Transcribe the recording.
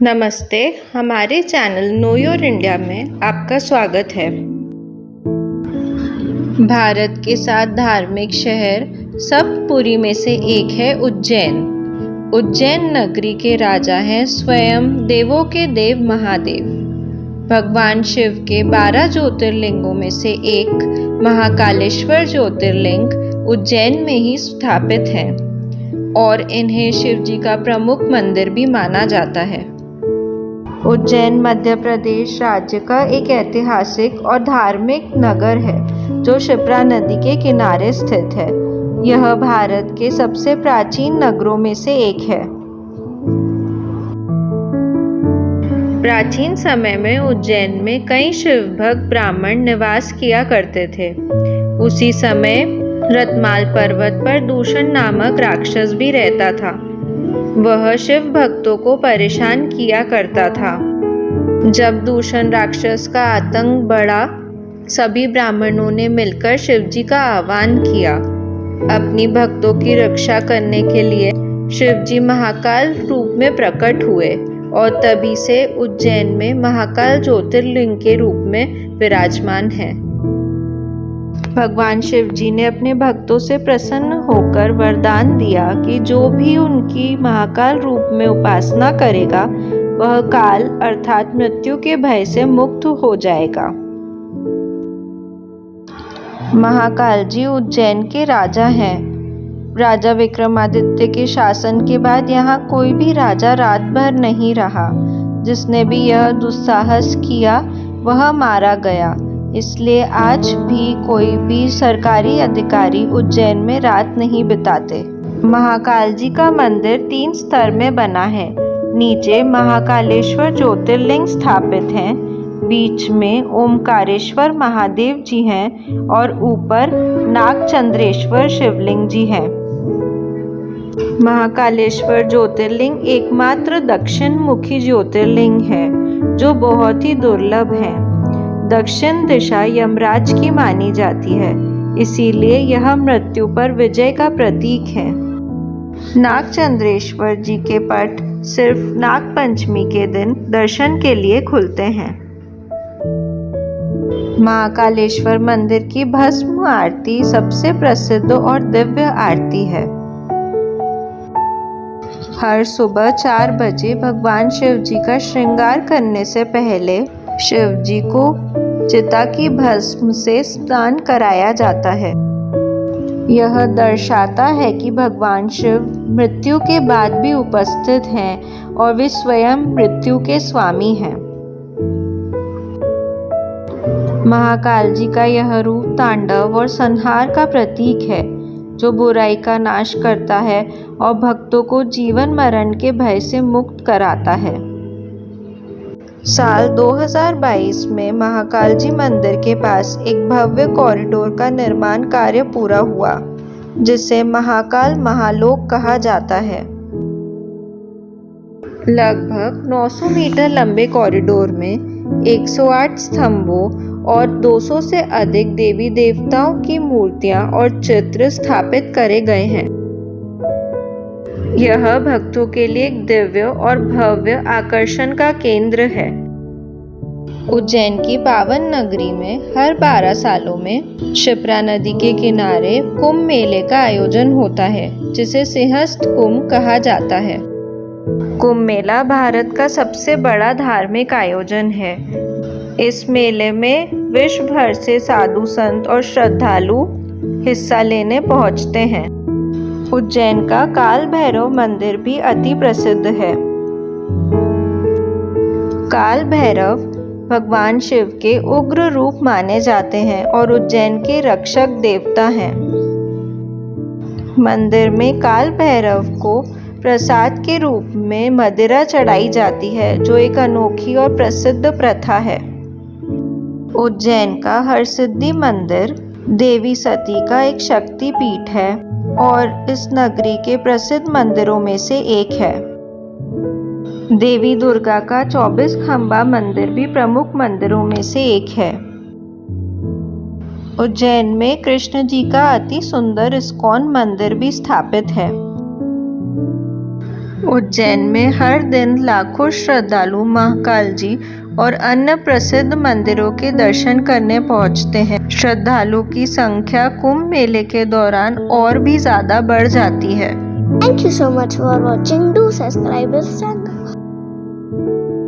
नमस्ते, हमारे channel know your India में आपका स्वागत है। भारत के 7 धार्मिक शहर सब पुरी में से एक है उज्जैन। उज्जैन नगरी के राजा हैं स्वयं देवों के देव महादेव। भगवान शिव के 12 ज्योतिर्लिंगों में से एक महाकालेश्वर ज्योतिर्लिंग उज्जैन में ही स्थापित है और इन्हें शिव जी का प्रमुख मंदिर भी माना जाता है। उज्जैन मध्य प्रदेश राज्य का एक ऐतिहासिक और धार्मिक नगर है जो क्षिप्रा नदी के किनारे स्थित है। यह भारत के सबसे प्राचीन नगरों में से एक है। प्राचीन समय में उज्जैन में कई शिव भक्त ब्राह्मण निवास किया करते थे। उसी समय रतमाल पर्वत पर दूषण नामक राक्षस भी रहता था। वह शिव भक्तों को परेशान किया करता था। जब दूषण राक्षस का आतंक बढ़ा, सभी ब्राह्मणों ने मिलकर शिव जी का आह्वान किया। अपनी भक्तों की रक्षा करने के लिए शिव जी महाकाल रूप में प्रकट हुए और तभी से उज्जैन में महाकाल ज्योतिर्लिंग के रूप में विराजमान है। भगवान शिव जी ने अपने भक्तों से प्रसन्न होकर वरदान दिया कि जो भी उनकी महाकाल रूप में उपासना करेगा वह काल अर्थात मृत्यु के भय से मुक्त हो जाएगा। महाकाल जी उज्जैन के राजा हैं। राजा विक्रमादित्य के शासन के बाद यहाँ कोई भी राजा रात भर नहीं रहा। जिसने भी यह दुस्साहस किया वह मारा गया। इसलिए आज भी कोई भी सरकारी अधिकारी उज्जैन में रात नहीं बिताते। महाकाल जी का मंदिर 3 स्तर में बना है। नीचे महाकालेश्वर ज्योतिर्लिंग स्थापित हैं, बीच में ओमकारेश्वर महादेव जी हैं और ऊपर नागचंद्रेश्वर शिवलिंग जी हैं। महाकालेश्वर ज्योतिर्लिंग एकमात्र दक्षिण मुखी ज्योतिर्लिंग है जो बहुत ही दुर्लभ है। दक्षिण दिशा यमराज की मानी जाती है, इसीलिए यह मृत्यु पर विजय का प्रतीक है। नागचंद्रेश्वर जी के पट सिर्फ नाग पंचमी के दिन दर्शन के लिए खुलते हैं। महाकालेश्वर मंदिर की भस्म आरती सबसे प्रसिद्ध और दिव्य आरती है। हर सुबह 4 बजे भगवान शिव जी का श्रृंगार करने से पहले शिव जी को चिता की भस्म से स्नान कराया जाता है। यह दर्शाता है कि भगवान शिव मृत्यु के बाद भी उपस्थित हैं और वे स्वयं मृत्यु के स्वामी हैं। महाकाल जी का यह रूप तांडव और संहार का प्रतीक है जो बुराई का नाश करता है और भक्तों को जीवन मरण के भय से मुक्त कराता है। साल 2022 में महाकाल जी मंदिर के पास एक भव्य कॉरिडोर का निर्माण कार्य पूरा हुआ, जिसे महाकाल महालोक कहा जाता है। लगभग 900 मीटर लंबे कॉरिडोर में 108 स्तंभों और 200 से अधिक देवी देवताओं की मूर्तियां और चित्र स्थापित करे गए हैं। यह भक्तों के लिए एक दिव्य और भव्य आकर्षण का केंद्र है। उज्जैन की पावन नगरी में हर 12 सालों में क्षिप्रा नदी के किनारे कुंभ मेले का आयोजन होता है, जिसे सिंहस्थ कुंभ कहा जाता है। कुंभ मेला भारत का सबसे बड़ा धार्मिक आयोजन है। इस मेले में विश्व भर से साधु संत और श्रद्धालु हिस्सा लेने पहुंचते हैं। उज्जैन का काल भैरव मंदिर भी अति प्रसिद्ध है। काल भैरव भगवान शिव के उग्र रूप माने जाते हैं और उज्जैन के रक्षक देवता हैं। मंदिर में काल भैरव को प्रसाद के रूप में मदिरा चढ़ाई जाती है, जो एक अनोखी और प्रसिद्ध प्रथा है। उज्जैन का हरसिद्धि मंदिर देवी सती का एक शक्ति पीठ है और इस नगरी के प्रसिद्ध मंदिरों में से एक है। देवी दुर्गा का 24 खंबा मंदिर भी प्रमुख मंदिरों में से एक है। उज्जैन में कृष्ण जी का अति सुंदर इस्कॉन मंदिर भी स्थापित है। उज्जैन में हर दिन लाखों श्रद्धालु महाकाल जी और अन्य प्रसिद्ध मंदिरों के दर्शन करने पहुंचते हैं। श्रद्धालु की संख्या कुंभ मेले के दौरान और भी ज्यादा बढ़ जाती है। Thank you so much for watching. Do subscribe this channel.